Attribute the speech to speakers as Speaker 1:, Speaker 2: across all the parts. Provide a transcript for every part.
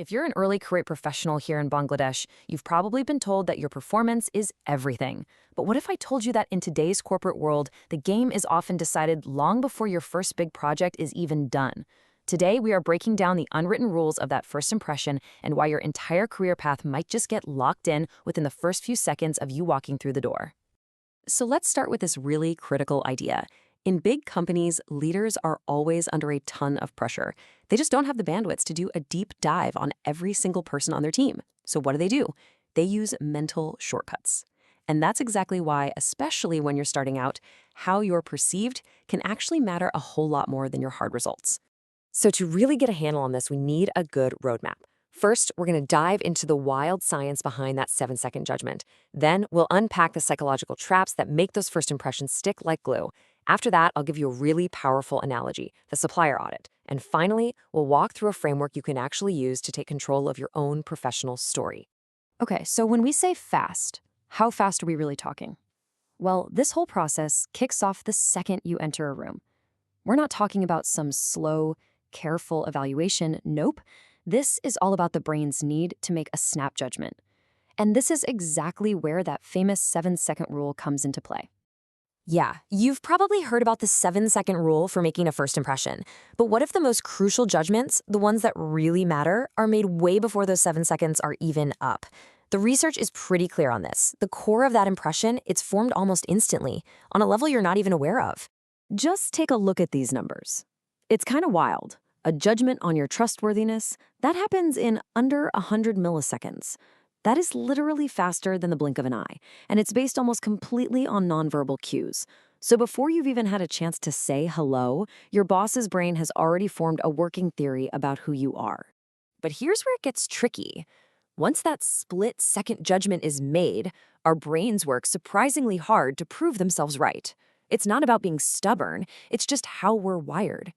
Speaker 1: If you're an early career professional here in Bangladesh, you've probably been told that your performance is everything. But what if I told you that in today's corporate world, the game is often decided long before your first big project is even done? Today, we are breaking down the unwritten rules of that first impression and why your entire career path might just get locked in within the first few seconds of you walking through the door. So let's start with this really critical idea. In big companies, leaders are always under a ton of pressure. They just don't have the bandwidth to do a deep dive on every single person on their team. So what do? They use mental shortcuts. And that's exactly why, especially when you're starting out, how you're perceived can actually matter a whole lot more than your hard results. So to really get a handle on this, we need a good roadmap. First, we're going to dive into the wild science behind that 7-second judgment. Then we'll unpack the psychological traps that make those first impressions stick like glue. After that, I'll give you a really powerful analogy, the supplier audit. And finally, we'll walk through a framework you can actually use to take control of your own professional story. Okay, so when we say fast, how fast are we really talking? Well, this whole process kicks off the second you enter a room. We're not talking about some slow, careful evaluation. Nope. This is all about the brain's need to make a snap judgment. And this is exactly where that famous 7-second rule comes into play. Yeah, you've probably heard about the 7-second rule for making a first impression. But what if the most crucial judgments, the ones that really matter, are made way before those 7 seconds are even up? The research is pretty clear on this. The core of that impression, it's formed almost instantly, on a level you're not even aware of. Just take a look at these numbers. It's kind of wild. A judgment on your trustworthiness, that happens in under 100 milliseconds. That is literally faster than the blink of an eye, and it's based almost completely on nonverbal cues. So before you've even had a chance to say hello, your boss's brain has already formed a working theory about who you are. But here's where it gets tricky. Once that split-second judgment is made, our brains work surprisingly hard to prove themselves right. It's not about being stubborn, it's just how we're wired.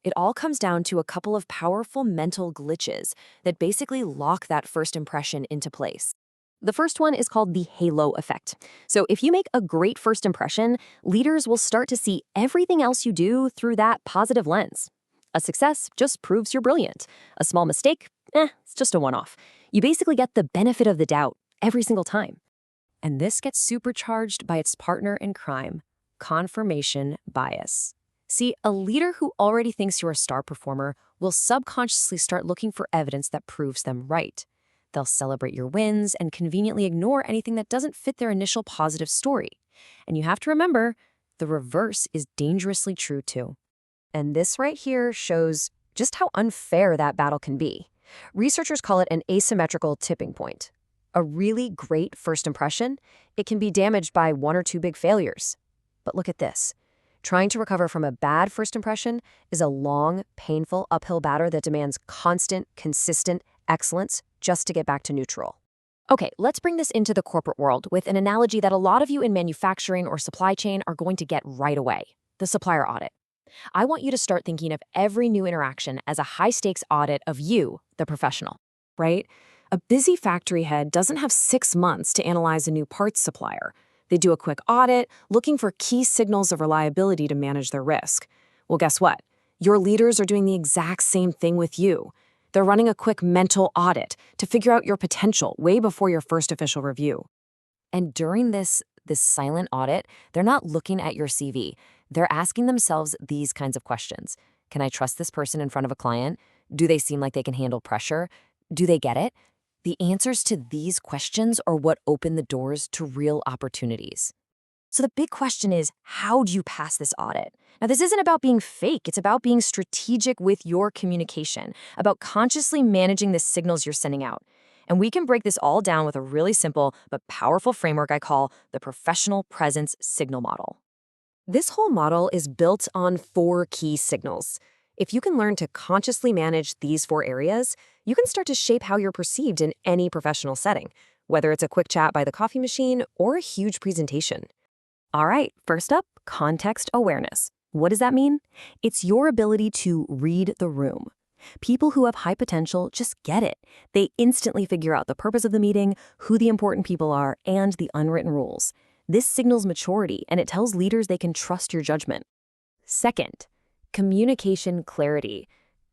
Speaker 1: It all comes down to a couple of powerful mental glitches that basically lock that first impression into place. The first one is called the halo effect. So if you make a great first impression, leaders will start to see everything else you do through that positive lens. A success just proves you're brilliant. A small mistake, it's just a one-off. You basically get the benefit of the doubt every single time. And this gets supercharged by its partner in crime, confirmation bias. See, a leader who already thinks you're a star performer will subconsciously start looking for evidence that proves them right. They'll celebrate your wins and conveniently ignore anything that doesn't fit their initial positive story. And you have to remember, the reverse is dangerously true too. And this right here shows just how unfair that battle can be. Researchers call it an asymmetrical tipping point. A really great first impression, it can be damaged by 1 or 2 big failures. But look at this. Trying to recover from a bad first impression is a long, painful uphill battle that demands constant, consistent excellence just to get back to neutral. Okay, let's bring this into the corporate world with an analogy that a lot of you in manufacturing or supply chain are going to get right away: the supplier audit. I want you to start thinking of every new interaction as a high-stakes audit of you, the professional, right? A busy factory head doesn't have 6 months to analyze a new parts supplier. They do a quick audit, looking for key signals of reliability to manage their risk. Well, guess what? Your leaders are doing the exact same thing with you. They're running a quick mental audit to figure out your potential way before your first official review. And during this silent audit, they're not looking at your CV. They're asking themselves these kinds of questions. Can I trust this person in front of a client? Do they seem like they can handle pressure? Do they get it? The answers to these questions are what open the doors to real opportunities. So the big question is, how do you pass this audit? Now, this isn't about being fake. It's about being strategic with your communication, about consciously managing the signals you're sending out. And we can break this all down with a really simple but powerful framework I call the professional presence signal model. This whole model is built on 4 key signals. If you can learn to consciously manage these 4 areas, you can start to shape how you're perceived in any professional setting, whether it's a quick chat by the coffee machine or a huge presentation. All right, first up, context awareness. What does that mean? It's your ability to read the room. People who have high potential just get it. They instantly figure out the purpose of the meeting, who the important people are, and the unwritten rules. This signals maturity, and it tells leaders they can trust your judgment. Second, communication clarity.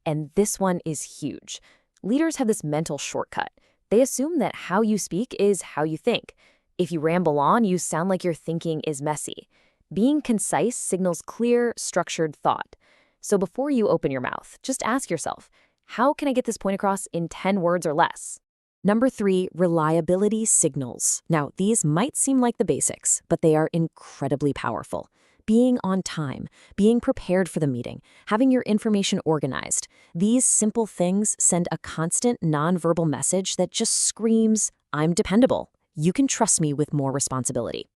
Speaker 1: And this one is huge. Leaders have this mental shortcut. They assume that how you speak is how you think. If you ramble on, you sound like your thinking is messy. Being concise signals clear, structured thought. So before you open your mouth, just ask yourself, how can I get this point across in 10 words or less? Number 3, reliability signals. Now, these might seem like the basics, but they are incredibly powerful. Being on time, being prepared for the meeting, having your information organized. These simple things send a constant nonverbal message that just screams, I'm dependable. You can trust me with more responsibility.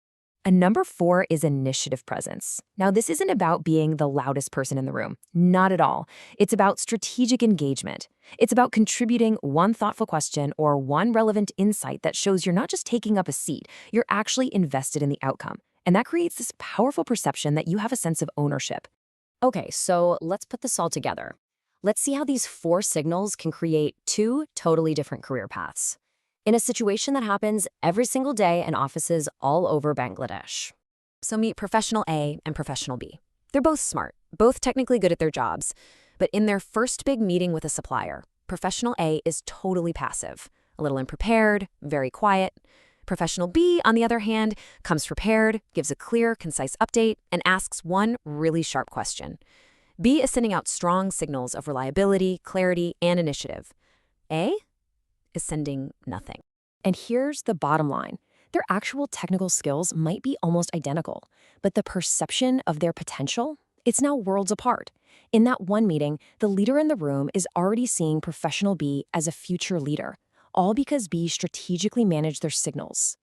Speaker 1: And number 4 is initiative presence. Now, this isn't about being the loudest person in the room. Not at all. It's about strategic engagement. It's about contributing one thoughtful question or one relevant insight that shows you're not just taking up a seat, you're actually invested in the outcome. And that creates this powerful perception that you have a sense of ownership. Okay, so let's put this all together. Let's see how these 4 signals can create 2 totally different career paths in a situation that happens every single day in offices all over Bangladesh. So meet Professional A and Professional B. They're both smart, both technically good at their jobs, but in their first big meeting with a supplier, Professional A is totally passive, a little unprepared, very quiet. Professional B, on the other hand, comes prepared, gives a clear, concise update, and asks one really sharp question. B is sending out strong signals of reliability, clarity, and initiative. A is sending nothing. And here's the bottom line. Their actual technical skills might be almost identical, but the perception of their potential, it's now worlds apart. In that one meeting, the leader in the room is already seeing Professional B as a future leader, all because B strategically managed their signals.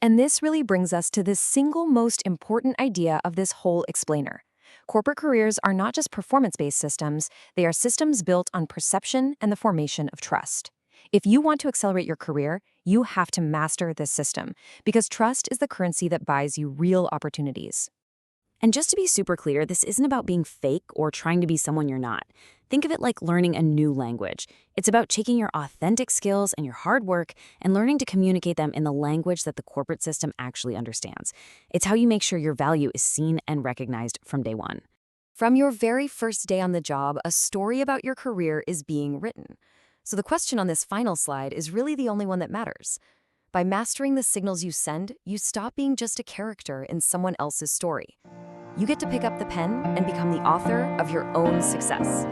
Speaker 1: And this really brings us to the single most important idea of this whole explainer. Corporate careers are not just performance-based systems, they are systems built on perception and the formation of trust. If you want to accelerate your career, you have to master this system, because trust is the currency that buys you real opportunities. And just to be super clear, this isn't about being fake or trying to be someone you're not. Think of it like learning a new language. It's about taking your authentic skills and your hard work and learning to communicate them in the language that the corporate system actually understands. It's how you make sure your value is seen and recognized from day one. From your very first day on the job, a story about your career is being written. So the question on this final slide is really the only one that matters. By mastering the signals you send, you stop being just a character in someone else's story. You get to pick up the pen and become the author of your own success.